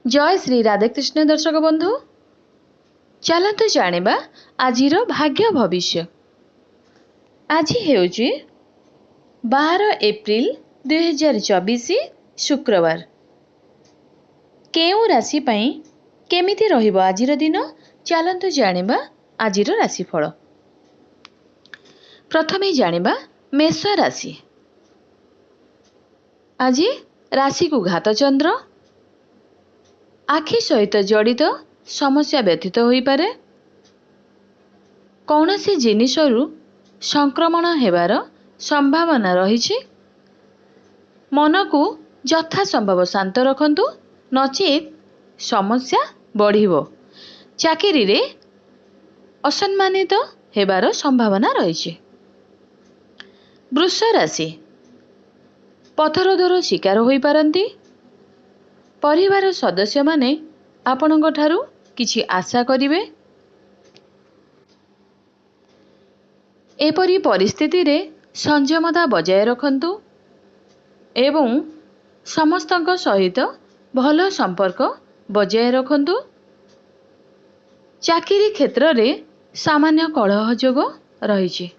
जय श्री राधाकृष्ण दर्शक बंधु चलतु जानिबा आजिर भाग्य भविष्य। आज हेउची 12 एप्रिल 2024 शुक्रवार। केउ राशि पई केमिति रहिबो आजिर दिन चलतु जानिबा आजिर राशिफल। प्रथमे जानिबा मेष राशि। आज राशि को घात चंद्र आखि सहित जड़ित समस्या व्यतीत होई पारे। कौनसी जिनिषरु संक्रमण हेबार संभावना रही। मन को यथा संभव शांत रखंतु नचेत समस्या बढ़िबो। चाकरी रे असम्मानित हेबार संभावना रही। वृष राशि। पथरोधर शिकार होई पारंती। परिवार सदस्य माने आपणଙ୍କ ठारू किछि आशा करिवे। एपरी परिस्थिति रे संयमता बजाय रखंतु एवं समस्तଙ୍କ सहित भल संपर्क बजाय रखंतु। चाकरी क्षेत्र रे सामान्य कलह जोग रही।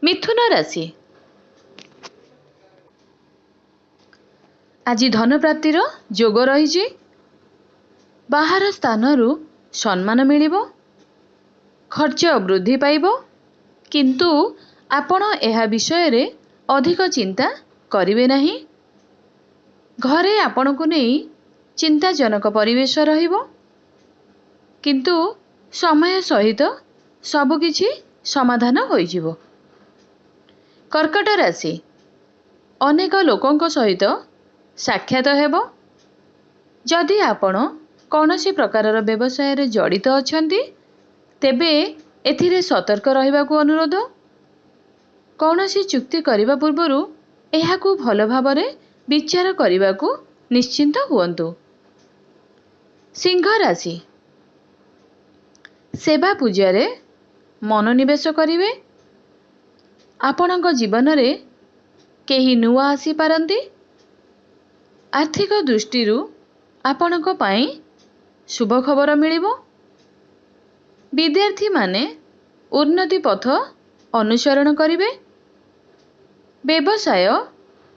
मिथुन राशि। आज धन प्राप्तिर जोग रही। बाहर स्थानरू सम्मान मिलिबो। खर्च वृद्धि पाइबो किंतु आपण एहा विषय रे अधिक चिंता करिवे नहीं। घरे आपण को नहीं चिंताजनक परिवेश रहिबो किंतु समय सहित सबकिछि समाधान होई जिवो। कर्कट राशि। अनेक लोकंक सहित साक्षात हेबो। जदि आपण कौनसी प्रकारर व्यवसाय रे जड़ित अछंती तेबे एथिरे सतर्क रहिबाकू अनुरोध। कौनसी चुक्ति करिबा पूर्वरु एहाकू भल भाबरे विचार करिबाकू निश्चिंत हुअन्तु। सिंह राशि। सेवा पूजा रे मनोनिवेश करिवे। आपणଙ୍କ जीवन रे केही नुआ आसी पारंती। आर्थिक दृष्टिरू आपणଙ୍କ ପାଇଁ शुभ खबर मिलिबो। विद्यार्थी माने उन्नति पथ अनुसरण करिवे। व्यवसाय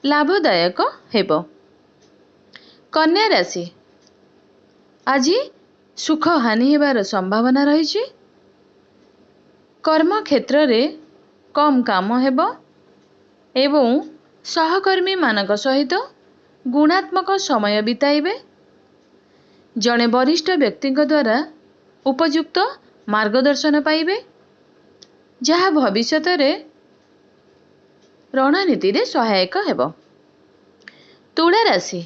लाभदायक हेबो। कन्या राशि। आज सुख हानि हेबार संभावना रही। कर्म क्षेत्र रे कम काम हेबो एवं सहकर्मी मानक सहित गुणात्मक समय बिताइबे। जड़े वरिष्ठ व्यक्ति द्वारा उपयुक्त मार्गदर्शन पाइबे जहाँ भविष्यत रे रणनीति रे सहायक हेबो। तुला राशि।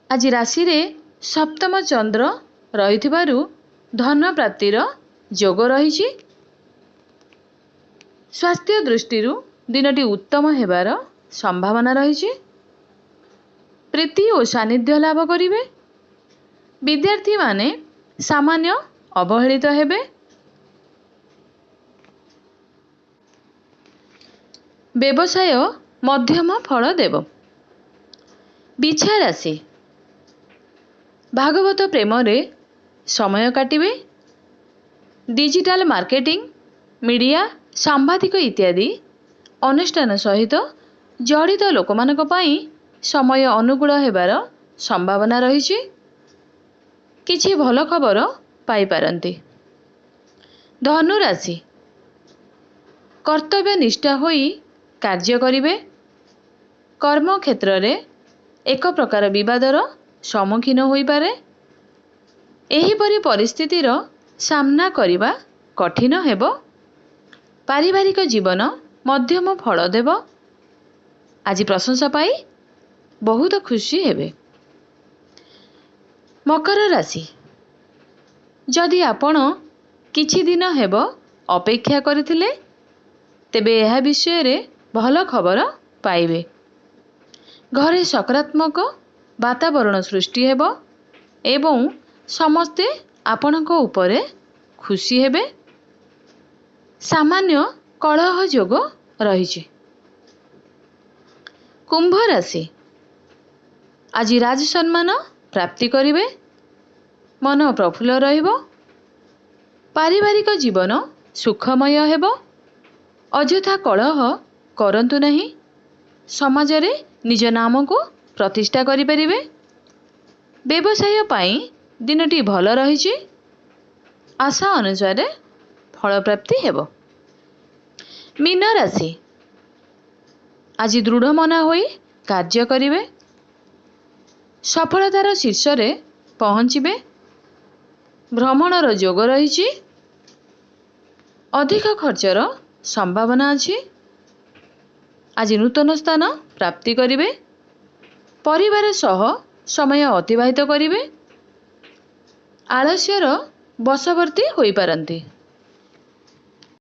आज राशि रे सप्तम चंद्र रहिथिबारु धन प्राप्तिर जोग रही। स्वास्थ्य दृष्टिरू दिनटी उत्तम हेबार संभावना रही। प्रीति और सानिध्य लाभ करिवे। विद्यार्थी माने सामान्य अवहेलित हेबे। व्यवसाय मध्यम फल देव। बिछा राशि। भागवत प्रेम रे समय काटिवे। डिजिटल मार्केटिंग मीडिया सांबादिक इत्यादि अनुष्ठान सहित जड़ित लोकमानक पई समय अनुकूल हेबार संभावना रही। किछि भल खबर पाई पारंती। धनु राशि। कर्तव्य निष्ठा होई कार्य करिवे। कर्म क्षेत्र रे एक प्रकार विवादर सम्मुखीन होई पारे। एही परि परिस्थितिर सामना करिबा कठिन हेबो। पारिवारिक जीवन मध्यम फल देव। आज प्रशंसा पाई बहुत खुशी हेबे। मकर राशि। जदि आपण किछि दिन हेबो अपेक्षा करथिले तेबे एहा विषय रे भल खबर पाइबे। घरे सकारात्मक वातावरण सृष्टि हेबो एवं समस्ते आपणको उपरे खुशी हेबे। सामान्य कलह जोग रही। कुंभ राशि। ଆଜି ରାଜ ସମ୍ମାନ ପ୍ରାପ୍ତି କରିବେ। ମନ ପ୍ରଫୁଲ୍ଲ ରହିବ। ପାରିବାରିକ ଜୀବନ ସୁଖମୟ ହେବ। ଅଯଥା କଳହ କରନ୍ତୁ ନାହିଁ। ସମାଜରେ ନିଜ ନାମକୁ ପ୍ରତିଷ୍ଠା କରିପାରିବେ। ବ୍ୟବସାୟ ପାଇଁ ଦିନଟି ଭଲ ରହିଛି। ଆଶା ଅନୁସାରେ ଫଳପ୍ରାପ୍ତି ହେବ। ମୀନ ରାଶି ଆଜି ଦୃଢ଼ ମନ ହୋଇ କାର୍ଯ୍ୟ କରିବେ। ସଫଳତାର ଶୀର୍ଷରେ ପହଞ୍ଚିବେ। ଭ୍ରମଣର ଯୋଗ ରହିଛି। ଅଧିକ ଖର୍ଚ୍ଚର ସମ୍ଭାବନା ଅଛି। ଆଜି ନୂତନ ସ୍ଥାନ ପ୍ରାପ୍ତି କରିବେ। ପରିବାର ସହ ସମୟ ଅତିବାହିତ କରିବେ। ଆଳସ୍ୟର ବଶବର୍ତ୍ତୀ ହୋଇପାରନ୍ତି।